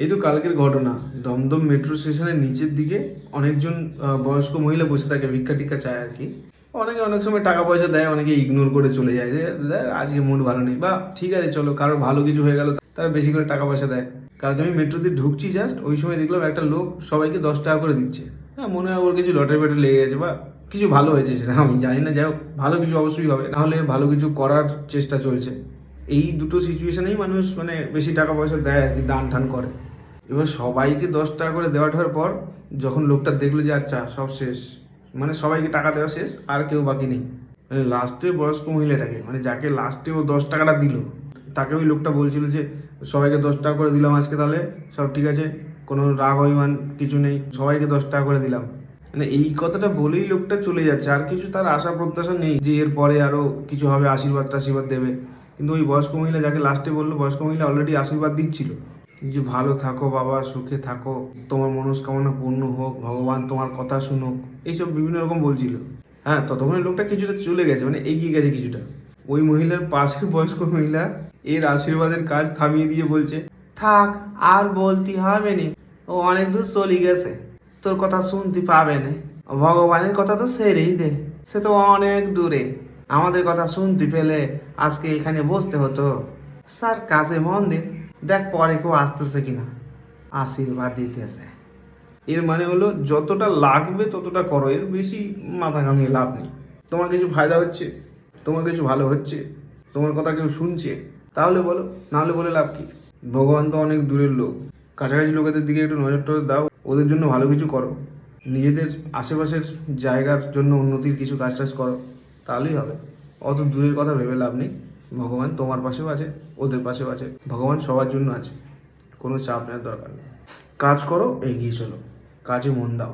এই তো কালকের ঘটনা, দমদম মেট্রো স্টেশনের নিচের দিকে অনেকজন বয়স্ক মহিলা বসে থাকে, ভিক্ষা টিক্ষা চায় আর কি। অনেকে অনেক সময় টাকা পয়সা দেয়, অনেকে ইগনোর করে চলে যায় যে "দেখ, আজকে মুড ভালো নেই, বা ঠিক আছে চলো, কারোর ভালো কিছু হয়ে গেল তারা বেশি করে টাকা পয়সা দেয়। কালকে আমি মেট্রোতে ঢুকছি, জাস্ট ওই সময় দেখলাম একটা লোক সবাইকে 10 টাকা করে দিচ্ছে। হ্যাঁ, মনে হয় ওর কিছু লটারি ফটারি লেগে গেছে বা কিছু ভালো হয়েছে, সেটা আমি জানি না, যাই হোক ভালো কিছু অবশ্যই হবে, নাহলে ভালো কিছু করার চেষ্টা চলছে। এই দুটো সিচুয়েশনেই মানুষ মানে বেশি টাকা পয়সা দেয় আর কি, দান ঠান করে। এবার সবাইকে 10 টাকা করে দেওয়াটার পর যখন লোকটা দেখলো যে আচ্ছা সব শেষ, মানে সবাইকে টাকা দেওয়া শেষ, আর কেউ বাকি নেই, মানে লাস্টে বয়স্ক মহিলাটাকে, মানে যাকে লাস্টে ও 10 টাকাটা দিল, তাকে ওই লোকটা বলছিল যে সবাইকে 10 টাকা করে দিলাম আজকে, তাহলে সব ঠিক আছে, কোনো রাগ অভিমান কিছু নেই, সবাইকে 10 টাকা করে দিলাম। মানে এই কথাটা বলেই লোকটা চলে যাচ্ছে, আর কিছু তার আশা প্রত্যাশা নেই যে এর পরে আরও কিছু হবে, আশীর্বাদ টাশীর্বাদ দেবে। কিন্তু ওই বয়স্ক মহিলা যাকে লাস্টে বললো, বয়স্ক মহিলা অলরেডি আশীর্বাদ দিচ্ছিল যে ভালো থাকো বাবা, সুখে থাকো, তোমার মনস্কামনা পূর্ণ হোক, ভগবান তোমার কথা শুনুক, এইসব বিভিন্ন রকম বলছিল। হ্যাঁ, ততক্ষণে লোকটা কিছুটা চলে গেছে, মানে এগিয়ে গেছে কিছুটা। ওই মহিলার পাশের বয়স্ক মহিলা এর আশীর্বাদের কাজ থামিয়ে দিয়ে বলছে, থাক, আর বলতে হবে না, ও অনেক দূর চলে গেছে, তোর কথা শুনতে পাবে না, ভগবানের কথা তো ছেড়েই দে, সে তো অনেক দূরে, আমাদের কথা শুনতে পেলে আজকে এখানে বসতে হতো। স্যার কাজে মন দে, দেখ পরে কেউ আসতেছে কিনা, আশীর্বাদ দিতেছে। এর মানে হলো যতটা লাগবে ততটা করো, এর বেশি মাথা ঘামিয়ে লাভ নেই। তোমার কিছু ফায়দা হচ্ছে, তোমার কিছু ভালো হচ্ছে, তোমার কথা কেউ শুনছে, তাহলে বলো, নাহলে বলে লাভ কি? ভগবান তো অনেক দূরের লোক, কাছাকাছি লোকেদের দিকে একটু নজর টজর দাও, ওদের জন্য ভালো কিছু করো, নিজেদের আশেপাশের জায়গার জন্য উন্নতির কিছু কাজ টাজ করো, তাহলেই হবে। অত দূরের কথা ভেবে লাভ নেই। ভগবান তোমার পাশেও আছে, ওদের পাশেও আছে, ভগবান সবার জন্য আছে, কোনো চাপ নেওয়ার দরকার নেই। কাজ করো, এগিয়ে চলো, কাজে মন দাও।